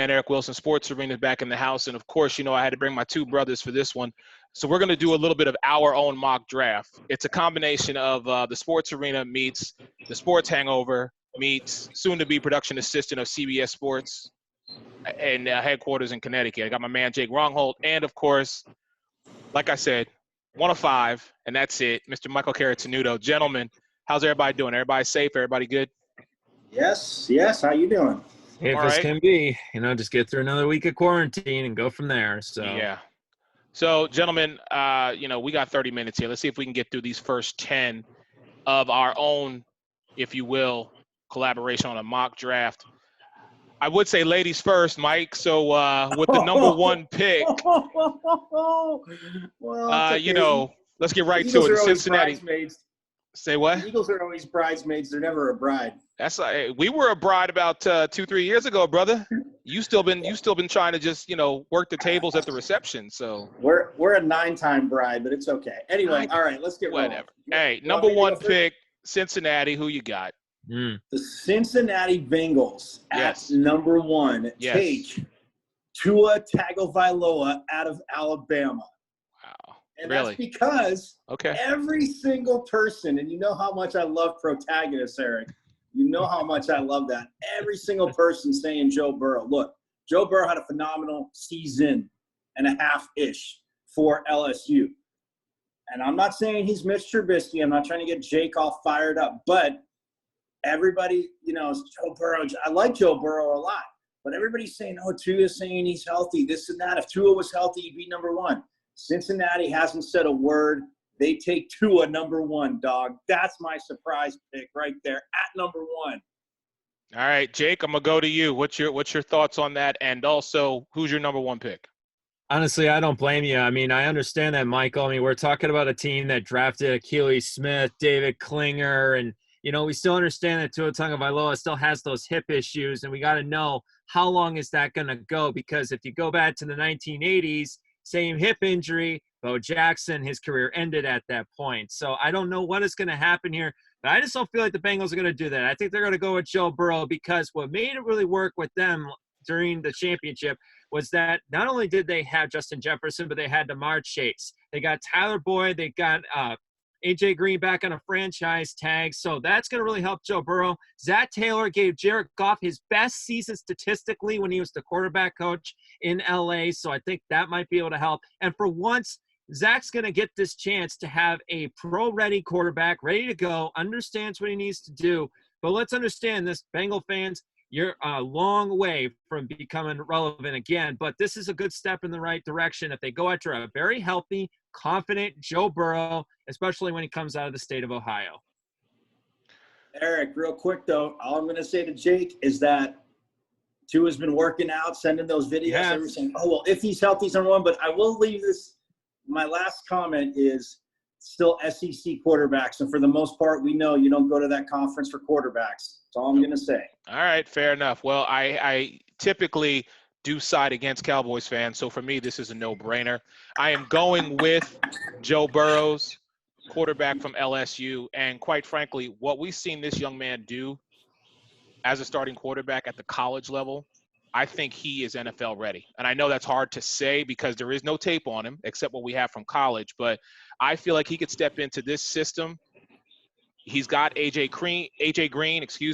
man, Eric Wilson. Sports Arena is back in the house. And, of course, I had to bring my two brothers for this one. So we're going to do a little bit of our own mock draft. It's a combination of the Sports Arena meets the Sports Hangover meets soon-to-be production assistant of CBS Sports and headquarters in Connecticut. I got my man Jake Rongholt. And, of course, like I said, 1 of 5, and that's it, Mr. Michael Caratanudo. Gentlemen, how's everybody doing? Everybody safe? Everybody good? Yes. How you doing? If All this right. can be, just get through another week of quarantine and go from there. So Yeah. So, gentlemen, we got 30 minutes here. Let's see if we can get through these first 10 of our own, if you will, collaboration on a mock draft. I would say ladies first, Mike. So with the number 1 pick, well, okay. Let's get right to Eagles it. are always Cincinnati. bridesmaids. Say what? The Eagles are always bridesmaids. They're never a bride. That's we were a bride about 2-3 years ago, brother. You still been trying to just work the tables at the reception. So we're a 9-time bride, but it's okay. Anyway, all right, let's get whatever. rolling. Hey, number 1 pick, Cincinnati. Who you got? The Cincinnati Bengals Yes. at number 1 Yes. take Tua Tagovailoa out of Alabama. Wow. And Really? that's because Okay. every single person, and you know how much I love protagonists, Eric. You know how much I love that. Every single person saying Joe Burrow. Look, Joe Burrow had a phenomenal season and a half-ish for LSU. And I'm not saying he's Mitch Trubisky. I'm not trying to get Jake all fired up. But everybody, Joe Burrow. I like Joe Burrow a lot. But everybody's saying, Tua's saying he's healthy, this and that. If Tua was healthy, he'd be number 1. Cincinnati hasn't said a word. They take Tua number 1, dog. That's my surprise pick right there at number 1. All right, Jake, I'm gonna go to you. What's your thoughts on that? And also, who's your number 1 pick? honestly, I don't blame you. I mean, I understand that, Michael. I mean, we're talking about a team that drafted Achilles Smith, David Klinger, and we still understand that Tua Tagovailoa still has those hip issues, and we got to know how long is that going to go? Because if you go back to the 1980s, same hip injury, Bo Jackson, his career ended at that point. So I don't know what is going to happen here, but I just don't feel like the Bengals are going to do that. I think they're going to go with Joe Burrow because what made it really work with them during the championship was that not only did they have Justin Jefferson, but they had DeMar Chase. They got Tyler Boyd. They got A.J. Green back on a franchise tag. So that's going to really help Joe Burrow. Zach Taylor gave Jared Goff his best season statistically when he was the quarterback coach in L.A. So I think that might be able to help. And for once, Zach's going to get this chance to have a pro-ready quarterback, ready to go, understands what he needs to do. But let's understand this, Bengal fans, you're a long way from becoming relevant again. But this is a good step in the right direction if they go after a very healthy, confident Joe Burrow, especially when he comes out of the state of Ohio. Eric, real quick, though, all I'm going to say to Jake is that Tua's been working out, sending those videos. Yes. Every saying, if he's healthy, he's number 1. But I will leave this. My last comment is still SEC quarterbacks. And for the most part, we know you don't go to that conference for quarterbacks. That's all I'm going to say. All right, fair enough. Well, I typically do side against Cowboys fans, so for me, this is a no-brainer. I am going with Joe Burrows, quarterback from LSU, and quite frankly, what we've seen this young man do as a starting quarterback at the college level, I think he is NFL ready. And I know that's hard to say because there is no tape on him except what we have from college, but I feel like he could step into this system. He's got AJ Green.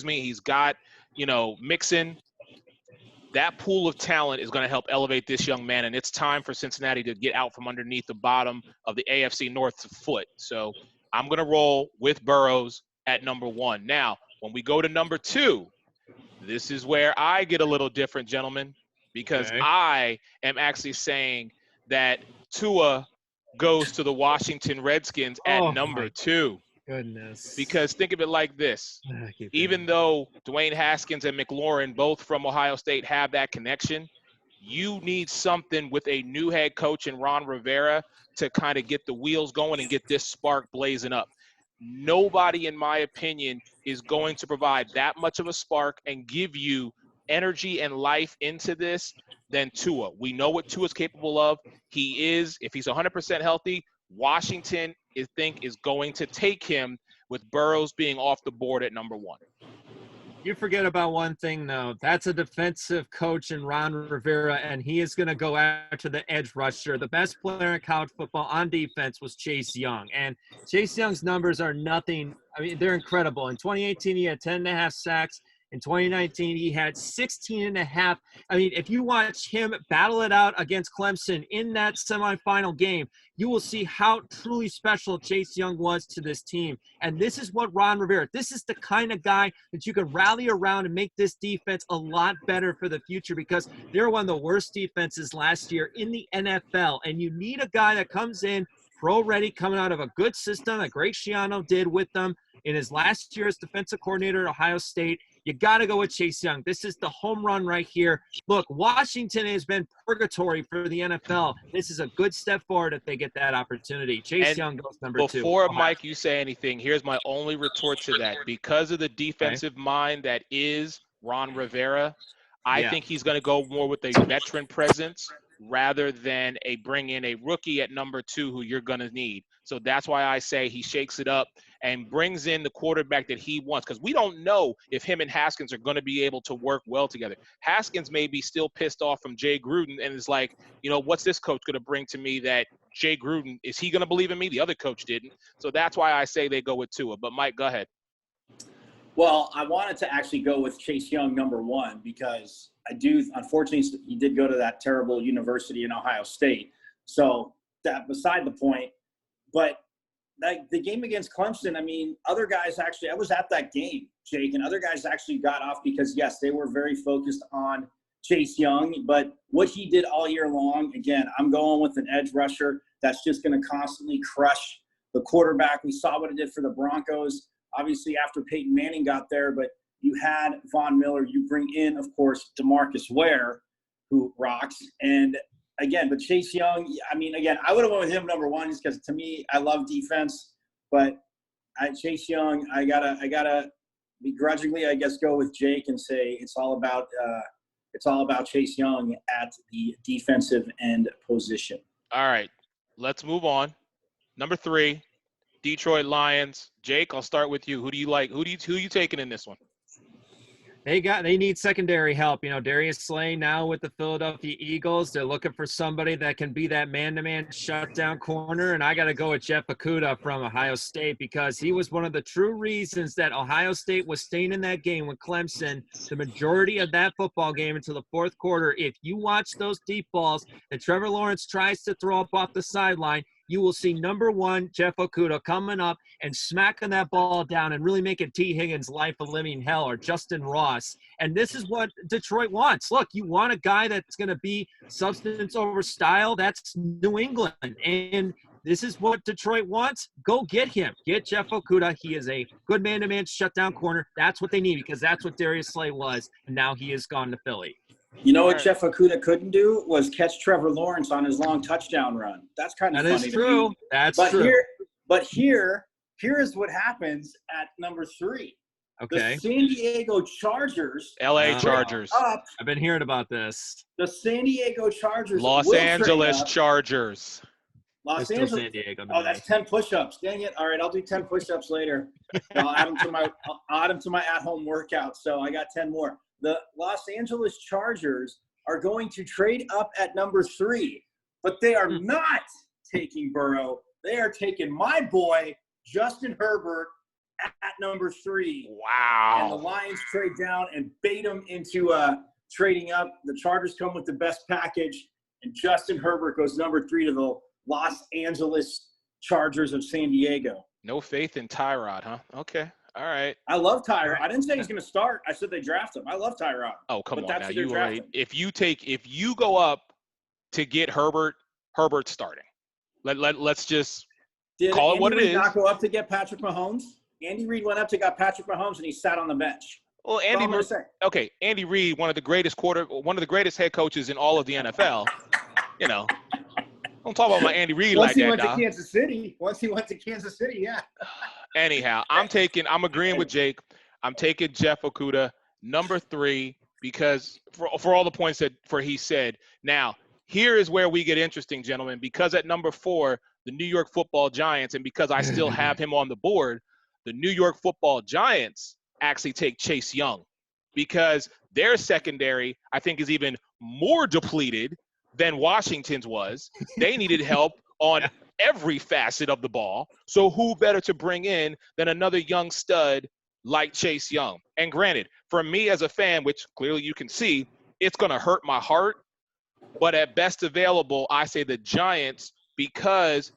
He's got, Mixon. That pool of talent is going to help elevate this young man, and it's time for Cincinnati to get out from underneath the bottom of the AFC North's foot. So I'm going to roll with Burrows at number 1. Now, when we go to number 2, this is where I get a little different, gentlemen, because Okay. I am actually saying that Tua goes to the Washington Redskins at number 2. Goodness. Because think of it like this. Even though Dwayne Haskins and McLaurin, both from Ohio State, have that connection, you need something with a new head coach in Ron Rivera to kind of get the wheels going and get this spark blazing up. Nobody, in my opinion, is going to provide that much of a spark and give you energy and life into this than Tua. We know what Tua's capable of. He is, if he's 100% healthy, Washington, is going to take him with Burrows being off the board at number 1. You forget about one thing, though. That's a defensive coach in Ron Rivera, and he is going to go after the edge rusher. The best player in college football on defense was Chase Young, and Chase Young's numbers are nothing. I mean, they're incredible. In 2018, he had 10.5 sacks. In 2019, he had 16.5. I mean, if you watch him battle it out against Clemson in that semifinal game, you will see how truly special Chase Young was to this team. And this is what Ron Rivera, this is the kind of guy that you could rally around and make this defense a lot better for the future, because they're one of the worst defenses last year in the NFL. And you need a guy that comes in pro-ready, coming out of a good system that Greg Schiano did with them in his last year as defensive coordinator at Ohio State. You got to go with Chase Young. This is the home run right here. Look, Washington has been purgatory for the NFL. This is a good step forward if they get that opportunity. Chase Young goes number 2. Before, Mike, you say anything, here's my only retort to that. Because of the defensive mind that is Ron Rivera, I think he's going to go more with a veteran presence rather than bring in a rookie at number 2 who you're going to need. So that's why I say he shakes it up and brings in the quarterback that he wants, because we don't know if him and Haskins are going to be able to work well together. Haskins may be still pissed off from Jay Gruden and is like, what's this coach going to bring to me that Jay Gruden, is he going to believe in me? The other coach didn't. So that's why I say they go with Tua. But Mike, go ahead. Well, I wanted to actually go with Chase Young number 1 because unfortunately, he did go to that terrible university in Ohio State. So that beside the point. But the game against Clemson, I mean, other guys actually – I was at that game, Jake, and other guys actually got off because, yes, they were very focused on Chase Young. But what he did all year long, again, I'm going with an edge rusher that's just going to constantly crush the quarterback. We saw what it did for the Broncos, obviously, after Peyton Manning got there. But you had Von Miller. You bring in, of course, DeMarcus Ware, who rocks. And – again, but Chase Young, I mean, again, I would have went with him number 1 just because to me, I love defense. But Chase Young, I gotta begrudgingly, I guess, go with Jake and say it's all about Chase Young at the defensive end position. All right, let's move on. Number 3, Detroit Lions. Jake, I'll start with you. Who do you like? Who you taking in this one? They need secondary help. Darius Slay now with the Philadelphia Eagles. They're looking for somebody that can be that man-to-man shutdown corner. And I got to go with Jeff Okudah from Ohio State because he was one of the true reasons that Ohio State was staying in that game with Clemson the majority of that football game until the fourth quarter. If you watch those deep balls that Trevor Lawrence tries to throw up off the sideline, you will see number 1, Jeff Okudah, coming up and smacking that ball down and really making T. Higgins' life a living hell, or Justin Ross. And this is what Detroit wants. Look, you want a guy that's going to be substance over style. That's New England. And this is what Detroit wants. Go get him. Get Jeff Okudah. He is a good man-to-man shutdown corner. That's what they need because that's what Darius Slay was. And now he has gone to Philly. You know what Jeff Okudah couldn't do was catch Trevor Lawrence on his long touchdown run. That's kind of funny. That is true. That's true. Here is what happens at number 3. Okay. The San Diego Chargers. L.A. Chargers. I've been hearing about this. The San Diego Chargers. Los Angeles Chargers. Los Angeles. San Diego. Oh, that's 10 push-ups. Dang it. All right, I'll do 10 push-ups later. I'll add them to my at-home workout. So I got 10 more. The Los Angeles Chargers are going to trade up at number 3, but they are not taking Burrow. They are taking my boy, Justin Herbert, at number 3. Wow. And the Lions trade down and bait them into trading up. The Chargers come with the best package, and Justin Herbert goes number 3 to the Los Angeles Chargers of San Diego. No faith in Tyrod, huh? Okay. All right. I love Tyrod. I didn't say he's going to start. I said they draft him. I love Tyrod. Oh, come on now. You right. If you go up to get Herbert's starting. Let's just call it what it is. Did Andy Reid not go up to get Patrick Mahomes? Andy Reid went up to get Patrick Mahomes and he sat on the bench. Well, Andy Reid, one of the greatest head coaches in all of the NFL. Don't talk about my Andy Reid like that. Once he went to Kansas City, yeah. Anyhow, I'm agreeing with Jake. I'm taking Jeff Okudah, number 3, because for all the points that he said. Now, here is where we get interesting, gentlemen, because at number 4, the New York Football Giants, and because I still have him on the board, the New York Football Giants actually take Chase Young because their secondary, I think, is even more depleted than Washington's was. They needed help on every facet of the ball. So who better to bring in than another young stud like Chase Young? And granted, for me as a fan, which clearly you can see, it's going to hurt my heart. But at best available, I say the Giants, because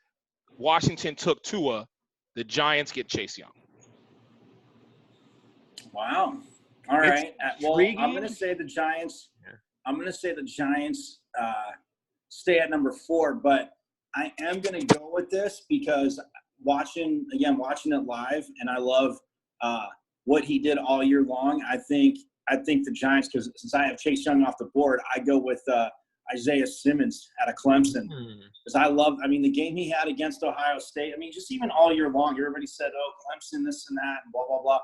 Washington took Tua, the Giants get Chase Young. Wow. All It's right. Well, intriguing. I'm going to say the Giants. I'm going to say the Giants stay at number 4, but I am going to go with this because watching it live, and I love what he did all year long. I think the Giants, because since I have Chase Young off the board, I go with Isaiah Simmons out of Clemson. Because the game he had against Ohio State, just even all year long, everybody said, oh, Clemson, this and that, and blah, blah, blah.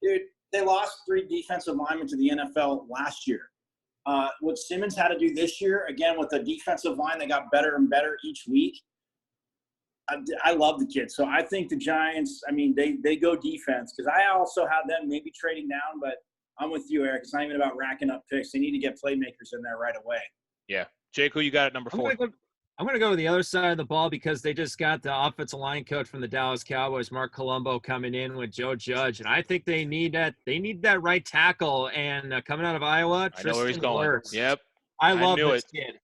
Dude, they lost 3 defensive linemen to the NFL last year. What Simmons had to do this year, again, with a defensive line that got better and better each week, I love the kid. So I think the Giants, they go defense, because I also have them maybe trading down, but I'm with you, Eric. It's not even about racking up picks. They need to get playmakers in there right away. Yeah. Jake, who you got at number 4? I'm going to go to the other side of the ball because they just got the offensive line coach from the Dallas Cowboys, Mark Colombo, coming in with Joe Judge. And I think they need that. They need that right tackle. And coming out of Iowa, I know where he's going. Wirfs. Yep. I love this kid.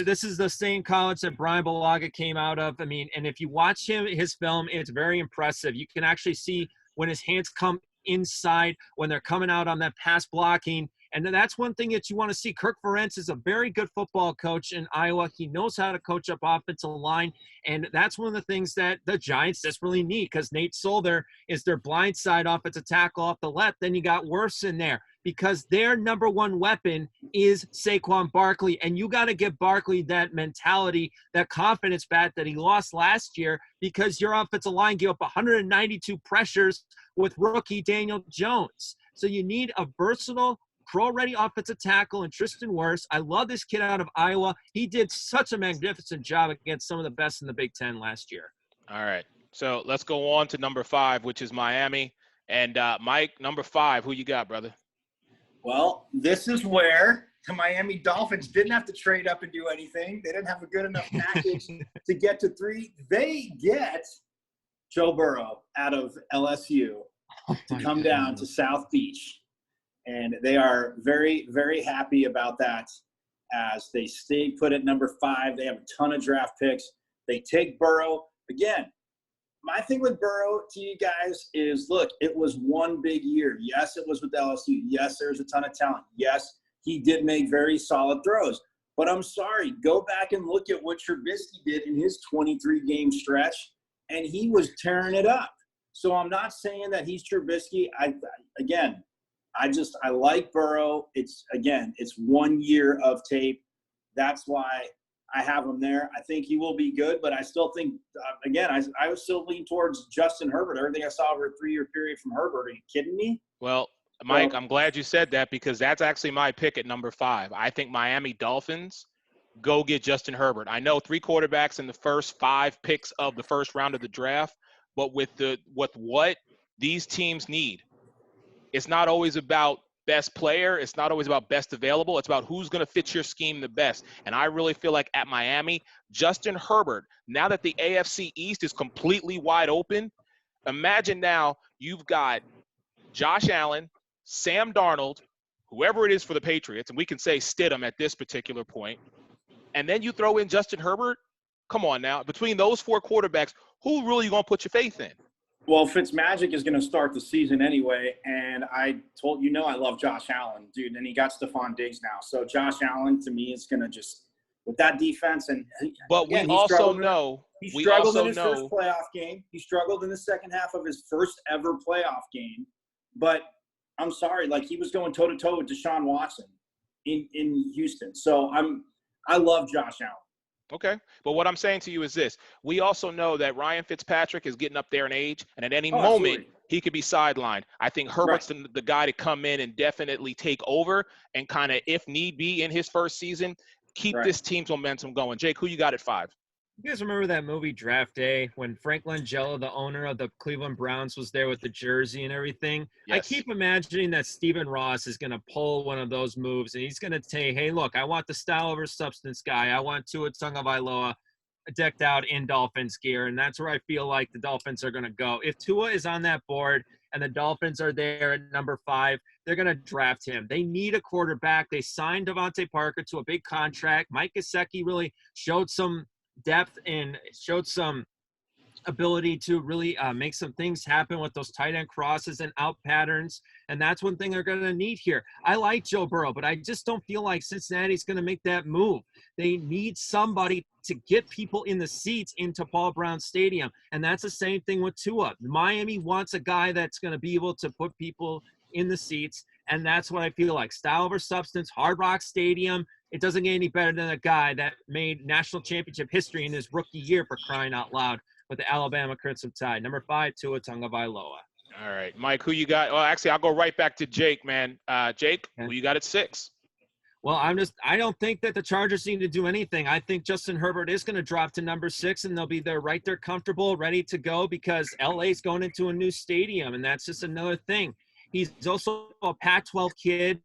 This is the same college that Brian Bulaga came out of. And if you watch his film, it's very impressive. You can actually see when his hands come inside, when they're coming out on that pass blocking. And that's one thing that you want to see. Kirk Ferentz is a very good football coach in Iowa. He knows how to coach up offensive line. And that's one of the things that the Giants desperately need, because Nate Solder is their blind side offensive tackle off the left. Then you got Wirfs in there, because their number one weapon is Saquon Barkley. And you got to give Barkley that mentality, that confidence back that he lost last year, because your offensive line gave up 192 pressures with rookie Daniel Jones. So you need a versatile, pro-ready offensive tackle in Tristan Wirfs. I love this kid out of Iowa. He did such a magnificent job against some of the best in the Big Ten last year. All right. So let's go on to number 5, which is Miami. And Mike, number 5, who you got, brother? Well, this is where the Miami Dolphins didn't have to trade up and do anything. They didn't have a good enough package to get to 3. They get Joe Burrow out of LSU to come down to South Beach. And they are very, very happy about that, as they stay put at number 5. They have a ton of draft picks. They take Burrow. Again, my thing with Burrow to you guys is, look, it was one big year. Yes, it was with LSU. Yes, there's a ton of talent. Yes, he did make very solid throws. But I'm sorry, go back and look at what Trubisky did in his 23-game stretch, and he was tearing it up. So I'm not saying that he's Trubisky. I like Burrow. It's 1 year of tape. That's why I have him there. I think he will be good, but I still think, I would still lean towards Justin Herbert. Everything I saw over a 3-year period from Herbert. Are you kidding me? Well, Mike, I'm glad you said that, because that's actually my pick at number 5. I think Miami Dolphins go get Justin Herbert. I know 3 quarterbacks in the first 5 picks of the first round of the draft, but with what these teams need, it's not always about best player. It's not always about best available. It's about who's going to fit your scheme the best. And I really feel like at Miami, Justin Herbert, now that the AFC East is completely wide open, imagine now you've got Josh Allen, Sam Darnold, whoever it is for the Patriots, and we can say Stidham at this particular point, and then you throw in Justin Herbert. Come on now. Between those 4 quarterbacks, who really you going to put your faith in? Well, Fitzmagic is going to start the season anyway, and I told you, I love Josh Allen, dude, and he got Stephon Diggs now. So Josh Allen, to me, is going to just – with that defense and – But we also know – he struggled in his first playoff game. He struggled in the second half of his first ever playoff game. But I'm sorry, he was going toe-to-toe with Deshaun Watson in Houston. So I love Josh Allen. Okay. But what I'm saying to you is this. We also know that Ryan Fitzpatrick is getting up there in age, and at any moment he could be sidelined. I think Herbert's the guy to come in and definitely take over and kind of, if need be, in his first season, keep this team's momentum going. Jake, who you got at 5? You guys remember that movie Draft Day when Frank Langella, the owner of the Cleveland Browns, was there with the jersey and everything? I Yes. keep imagining that Stephen Ross is going to pull one of those moves and he's going to say, hey, look, I want the style over substance guy. I want Tua Tagovailoa decked out in Dolphins gear. And that's where I feel like the Dolphins are going to go. If Tua is on that board and the Dolphins are there at number 5, they're going to draft him. They need a quarterback. They signed Devontae Parker to a big contract. Mike Gesicki really showed some depth and showed some ability to really make some things happen with those tight end crosses and out patterns. And that's one thing they're going to need here. I like Joe Burrow, but I just don't feel like Cincinnati's going to make that move. They need somebody to get people in the seats into Paul Brown Stadium. And that's the same thing with Tua. Miami wants a guy that's going to be able to put people in the seats. And that's what I feel like. Style over substance, Hard Rock Stadium. It doesn't get any better than a guy that made national championship history in his rookie year, for crying out loud, with the Alabama Crimson Tide. Number 5, Tua Tagovailoa. All right, Mike, who you got? Well, actually, I'll go right back to Jake, man. Jake, who you got at 6? Well, I don't think that the Chargers need to do anything. I think Justin Herbert is going to drop to number 6, and they'll be there right there comfortable, ready to go, because LA's going into a new stadium, and that's just another thing. He's also a Pac-12 kid.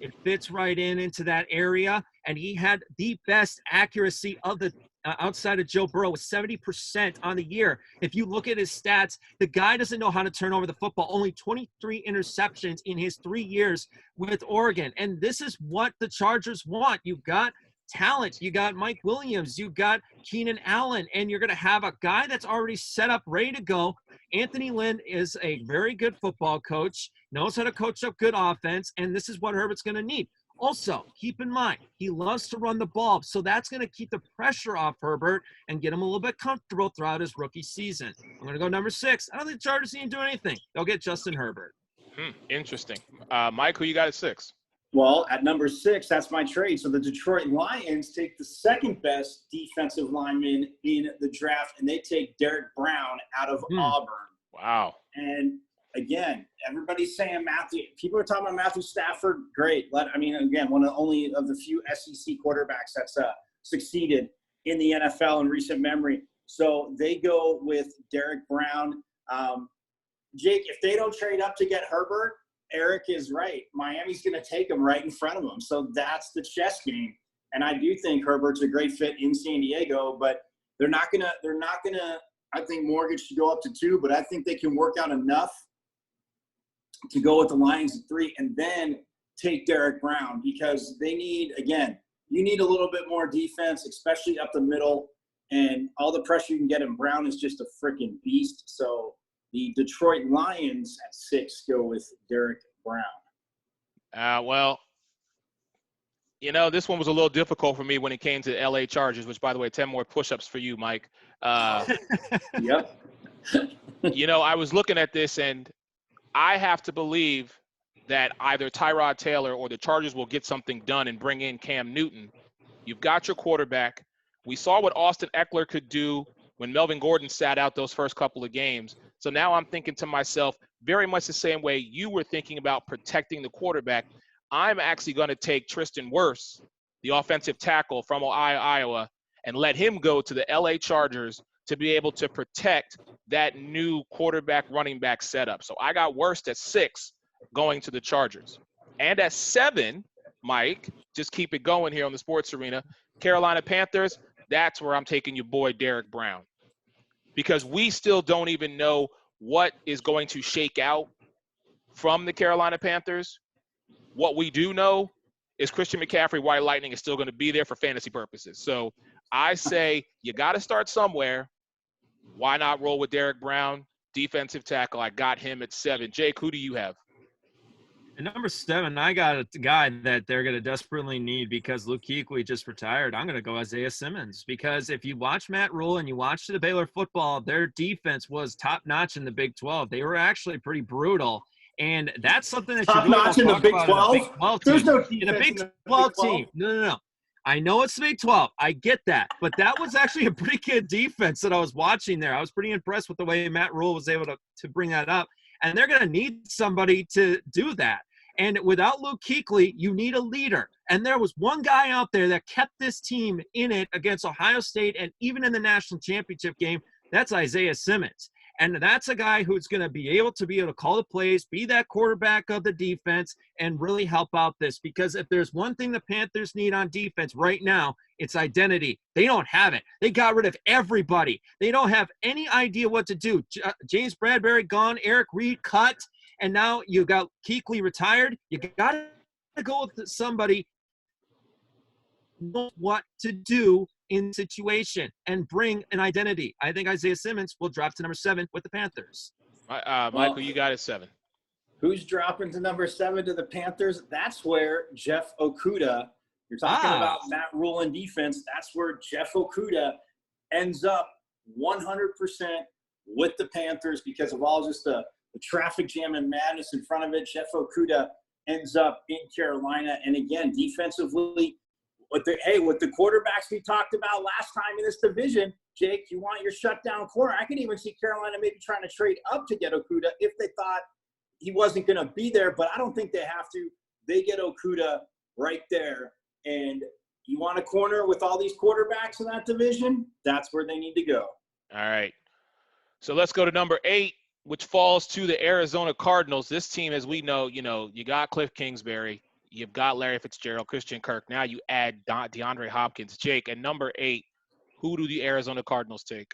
It fits right into that area, and he had the best accuracy of the outside of Joe Burrow with 70% on the year. If you look at his stats, the guy doesn't know how to turn over the football. Only 23 interceptions in his 3 years with Oregon, and this is what the Chargers want. You've got talent. You got Mike Williams. You got Keenan Allen, and you're going to have a guy that's already set up, ready to go. Anthony Lynn is a very good football coach, knows how to coach up good offense, and this is what Herbert's going to need. Also, keep in mind, he loves to run the ball, so that's going to keep the pressure off Herbert and get him a little bit comfortable throughout his rookie season. I'm going to go number 6. I don't think the Chargers need to do anything. They'll get Justin Herbert. Interesting. Mike, who you got at 6? Well, at number 6, that's my trade. So the Detroit Lions take the second best defensive lineman in the draft, and they take Derek Brown out of Auburn. Wow. And again, everybody's saying Matthew. People are talking about Matthew Stafford. Great. Again, one of only of the few SEC quarterbacks that's succeeded in the NFL in recent memory. So they go with Derek Brown. Jake, if they don't trade up to get Herbert, Eric is right. Miami's going to take him right in front of them. So that's the chess game. And I do think Herbert's a great fit in San Diego, but they're not going to, I think mortgage should go up to 2, but I think they can work out enough to go with the Lions at 3 and then take Derek Brown, because they need, again, you need a little bit more defense, especially up the middle, and all the pressure you can get him. Brown is just a freaking beast. So the Detroit Lions at 6 go with Derek Brown. Well, this one was a little difficult for me when it came to the LA Chargers, which, by the way, 10 more push-ups for you, Mike. Yep. I was looking at this, and I have to believe that either Tyrod Taylor or the Chargers will get something done and bring in Cam Newton. You've got your quarterback. We saw what Austin Eckler could do when Melvin Gordon sat out those first couple of games. So now I'm thinking to myself, very much the same way you were thinking about protecting the quarterback, I'm actually going to take Tristan Wirfs, the offensive tackle from Iowa, and let him go to the LA Chargers to be able to protect that new quarterback running back setup. So I got Wirfs at 6 going to the Chargers. And at 7, Mike, just keep it going here on the Sports Arena, Carolina Panthers, that's where I'm taking your boy Derek Brown. Because we still don't even know what is going to shake out from the Carolina Panthers. What we do know is Christian McCaffrey, White Lightning, is still going to be there for fantasy purposes. So I say you got to start somewhere. Why not roll with Derek Brown, defensive tackle? I got him at 7. Jake, who do you have? At number 7, I got a guy that they're going to desperately need because Luke Kuechly just retired. I'm going to go Isaiah Simmons, because if you watch Matt Rule and you watch the Baylor football, their defense was top-notch in the Big 12. They were actually pretty brutal, and that's something that you really don't talk about in the Big 12 team. There's no in a Big 12 team. No. I know it's the Big 12. I get that. But that was actually a pretty good defense that I was watching there. I was pretty impressed with the way Matt Rule was able to bring that up, and they're going to need somebody to do that. And without Luke Kuechly, you need a leader. And there was one guy out there that kept this team in it against Ohio State and even in the national championship game. That's Isaiah Simmons. And that's a guy who's going to be able to call the plays, be that quarterback of the defense, and really help out this. Because if there's one thing the Panthers need on defense right now, it's identity. They don't have it. They got rid of everybody. They don't have any idea what to do. James Bradbury gone, Eric Reed cut, and now you got Kuechly retired. You got to go with somebody who knows what to do in situation and bring an identity. I think Isaiah Simmons will drop to number 7 with the Panthers. Michael, you got it 7. Who's dropping to number 7 to the Panthers? That's where Jeff Okudah, you're talking about Matt Rule and defense, that's where Jeff Okudah ends up 100% with the Panthers because of all just the traffic jam and madness in front of it. Jeff Okudah ends up in Carolina. And again, defensively, with the quarterbacks we talked about last time in this division, Jake, you want your shutdown corner. I can even see Carolina maybe trying to trade up to get Okudah if they thought he wasn't going to be there, but I don't think they have to. They get Okudah right there. And you want a corner with all these quarterbacks in that division? That's where they need to go. All right. So let's go to number 8, which falls to the Arizona Cardinals. This team, as we know, you got Cliff Kingsbury. You've got Larry Fitzgerald, Christian Kirk. Now you add DeAndre Hopkins. Jake, at number 8, who do the Arizona Cardinals take?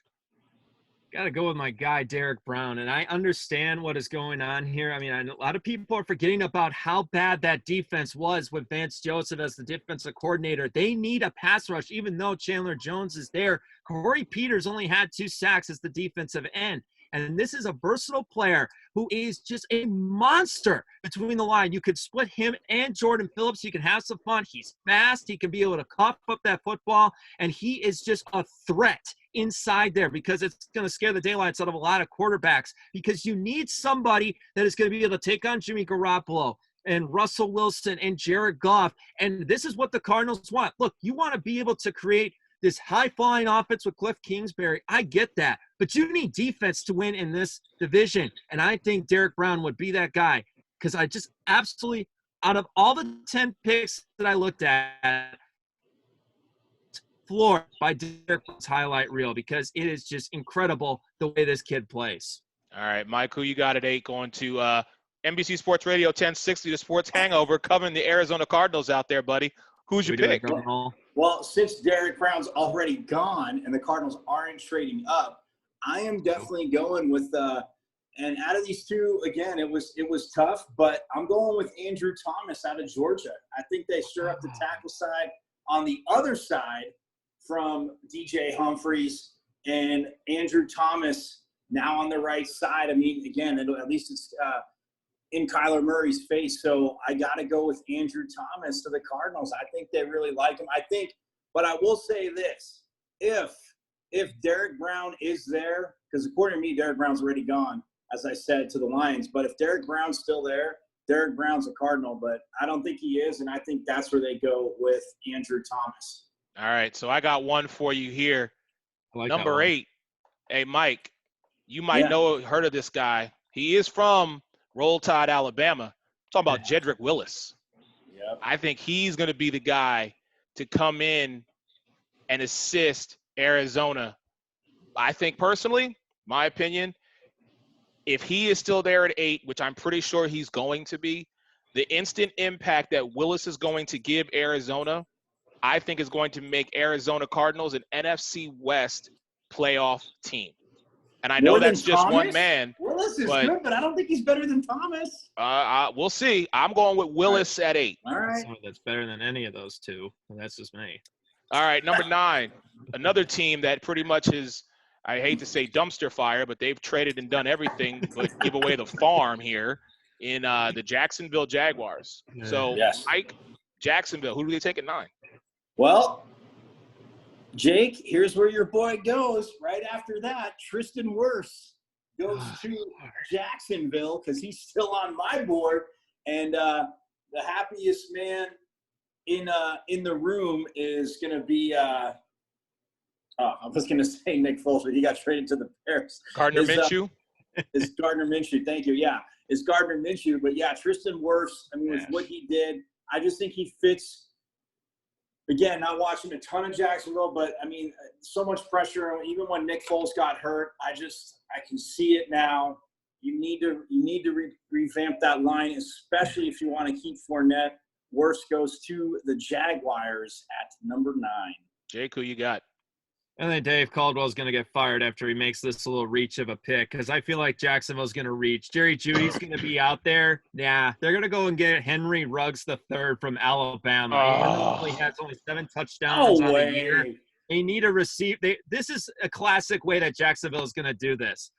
Got to go with my guy, Derek Brown. And I understand what is going on here. I mean, a lot of people are forgetting about how bad that defense was with Vance Joseph as the defensive coordinator. They need a pass rush, even though Chandler Jones is there. Corey Peters only had 2 sacks as the defensive end. And this is a versatile player who is just a monster between the line. You could split him and Jordan Phillips. You can have some fun. He's fast. He can be able to cuff up that football. And he is just a threat inside there because it's going to scare the daylights out of a lot of quarterbacks because you need somebody that is going to be able to take on Jimmy Garoppolo and Russell Wilson and Jared Goff. And this is what the Cardinals want. Look, you want to be able to create this high-flying offense with Cliff Kingsbury. I get that. But you need defense to win in this division. And I think Derek Brown would be that guy because I just absolutely, out of all the 10 picks that I looked at, floored by Derek Brown's highlight reel because it is just incredible the way this kid plays. All right, Mike, who you got at 8 going to NBC Sports Radio 1060, the Sports Hangover, covering the Arizona Cardinals out there, buddy. Who's your pick? Well, since Derek Brown's already gone and the Cardinals aren't trading up, I am definitely going with and out of these two, again, it was tough, but I'm going with Andrew Thomas out of Georgia. I think they stir up the tackle side. On the other side, from DJ Humphries and Andrew Thomas now on the right side. I mean, again, at least it's in Kyler Murray's face. So I got to go with Andrew Thomas to the Cardinals. I think they really like him. But I will say this, if Derek Brown is there, because according to me, Derek Brown's already gone, as I said, to the Lions. But if Derek Brown's still there, Derek Brown's a Cardinal, but I don't think he is. And I think that's where they go with Andrew Thomas. All right, so I got one for you here. Like number 8. Hey, Mike, you might heard of this guy. He is from Roll Tide, Alabama. I'm talking about Jedrick Willis. Yep. I think he's going to be the guy to come in and assist Arizona. I think personally, my opinion, if he is still there at 8, which I'm pretty sure he's going to be, the instant impact that Willis is going to give Arizona, I think is going to make Arizona Cardinals an NFC West playoff team. And I know that's just one man. Willis is good, but I don't think he's better than Thomas. We'll see. I'm going with Willis at 8. All right. That's better than any of those two. That's just me. All right, number 9. Another team that pretty much is, I hate to say dumpster fire, but they've traded and done everything but give away the farm here in the Jacksonville Jaguars. So, Mike, Jacksonville, who do they take at 9? Well, Jake, here's where your boy goes. Right after that, Tristan Wirfs goes to Jacksonville because he's still on my board. And the happiest man in the room is going to be I was going to say Nick Foles, but he got traded to the Bears. Gardner Minshew? It's Gardner Minshew. Thank you. Yeah. is Gardner Minshew. But yeah, Tristan Wirfs, I mean, with what he did, I just think he fits. Again, not watching a ton of Jacksonville, but I mean, so much pressure. Even when Nick Foles got hurt, I can see it now. You need to revamp that line, especially if you want to keep Fournette. Wirfs goes to the Jaguars at number 9. Jake, who you got? I think Dave Caldwell's going to get fired after he makes this little reach of a pick because I feel like Jacksonville's going to reach. Jerry Jeudy's going to be out there. Yeah, they're going to go and get Henry Ruggs III from Alabama. Even though he has only 7 touchdowns on the year. They need to receive. This is a classic way that Jacksonville is going to do this.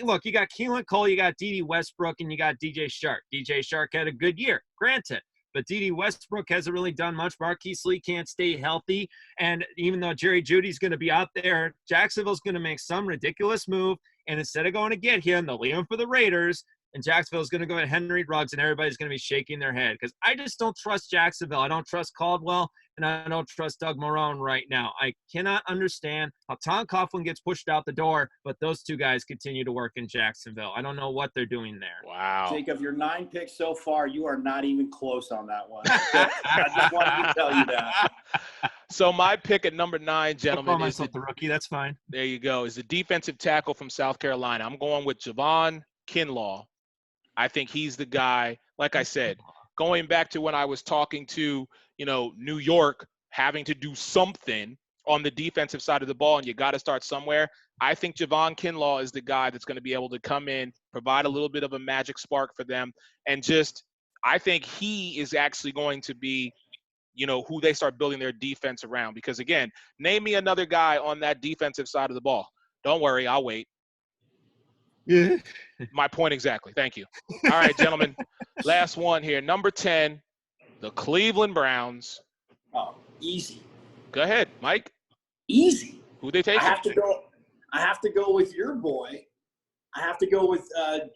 Look, you got Keelan Cole, you got Dede Westbrook, and you got DJ Shark. DJ Shark had a good year, granted. But Dede Westbrook hasn't really done much. Marquise Lee can't stay healthy. And even though Jerry Jeudy's going to be out there, Jacksonville's going to make some ridiculous move. And instead of going to get him, they'll leave him for the Raiders. And Jacksonville's going to go at Henry Ruggs, and everybody's going to be shaking their head. Because I just don't trust Jacksonville. I don't trust Caldwell, and I don't trust Doug Marrone right now. I cannot understand how Tom Coughlin gets pushed out the door, but those two guys continue to work in Jacksonville. I don't know what they're doing there. Wow. Jake, of your 9 picks so far, you are not even close on that one. I just wanted to tell you that. So my pick at number 9, gentlemen, I'll call myself the rookie. That's fine. There you go. Is the defensive tackle from South Carolina. I'm going with Javon Kinlaw. I think he's the guy. Like I said, going back to when I was talking to, New York having to do something on the defensive side of the ball, and you got to start somewhere. I think Javon Kinlaw is the guy that's going to be able to come in, provide a little bit of a magic spark for them, and I think he is actually going to be, who they start building their defense around. Because again, name me another guy on that defensive side of the ball. Don't worry, I'll wait. Yeah. My point exactly. Thank you. All right, gentlemen. Last one here. Number 10, the Cleveland Browns. Oh, easy. Go ahead, Mike. Easy. Who they take? I have to go with your boy. I have to go with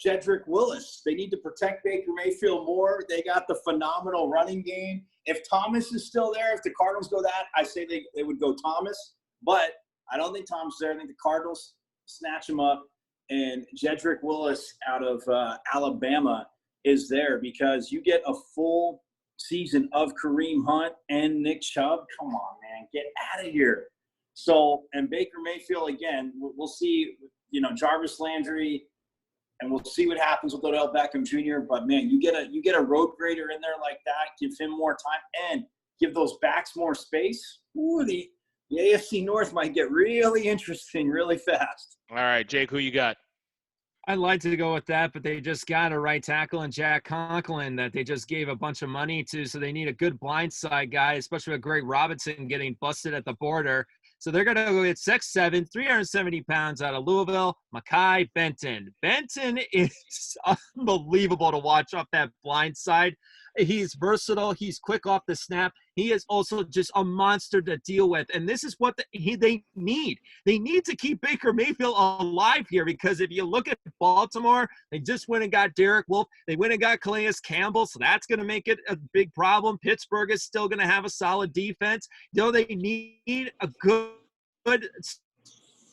Jedrick Willis. They need to protect Baker Mayfield more. They got the phenomenal running game. If Thomas is still there, if the Cardinals go that, I say they would go Thomas. But I don't think Thomas is there. I think the Cardinals snatch him up. And Jedrick Willis out of Alabama is there because you get a full season of Kareem Hunt and Nick Chubb. Come on, man. Get out of here. So, and Baker Mayfield, again, we'll see, Jarvis Landry, and we'll see what happens with Odell Beckham Jr. But, man, you get a road grader in there like that, give him more time, and give those backs more space. Ooh, the AFC North might get really interesting really fast. All right, Jake, who you got? I'd like to go with that, but they just got a right tackle in Jack Conklin that they just gave a bunch of money to, so they need a good blindside guy, especially with Greg Robinson getting busted at the border. So they're going to go get 6'7", 370 pounds out of Louisville, Mekhi Benton. Benton is unbelievable to watch off that blind side. He's versatile. He's quick off the snap. He is also just a monster to deal with. And this is what they need. They need to keep Baker Mayfield alive here because if you look at Baltimore, they just went and got Derek Wolfe. They went and got Calais Campbell, so that's going to make it a big problem. Pittsburgh is still going to have a solid defense. They need a good,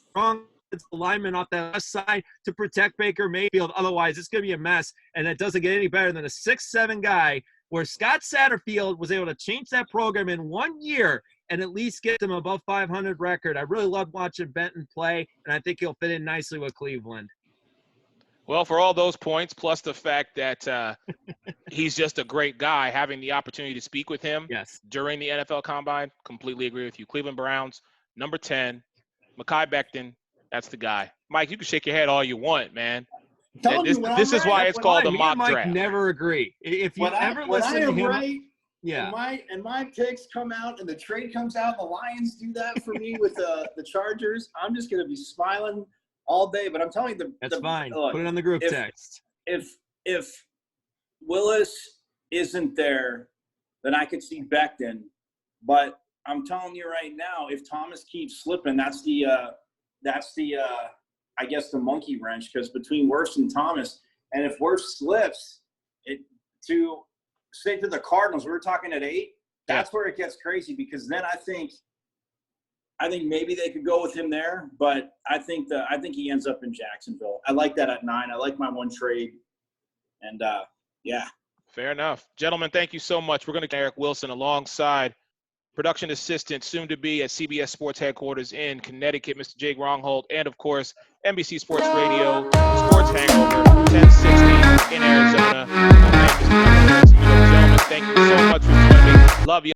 strong alignment off that left side to protect Baker Mayfield. Otherwise, it's going to be a mess, and it doesn't get any better than a 6'7" guy where Scott Satterfield was able to change that program in 1 year and at least get them above 500 record. I really love watching Benton play, and I think he'll fit in nicely with Cleveland. Well, for all those points, plus the fact that he's just a great guy, having the opportunity to speak with him during the NFL Combine, completely agree with you. Cleveland Browns, number 10, Mekhi Becton. That's the guy. Mike, you can shake your head all you want, man. This is why it's called a mock draft. Mike never agree. If you ever listen to him, and my picks come out and the trade comes out, the Lions do that for me with the Chargers, I'm just going to be smiling all day. But I'm telling you, that's fine. Put it on the group text. If Willis isn't there, then I could see Becton. But I'm telling you right now, if Thomas keeps slipping, that's the I guess the monkey wrench, because between Wirfs and Thomas, and if Wirfs slips to the Cardinals, we were talking at 8, that's where it gets crazy, because then I think maybe they could go with him there, but I think he ends up in Jacksonville. I like that at 9. I like my one trade. And yeah. Fair enough. Gentlemen, thank you so much. We're going to Eric Wilson alongside production assistant, soon to be at CBS Sports headquarters in Connecticut, Mr. Jake Rongholt, and of course, NBC Sports Radio, Sports Hangover, 1060 in Arizona. Gentlemen, thank you so much for joining me. Love you.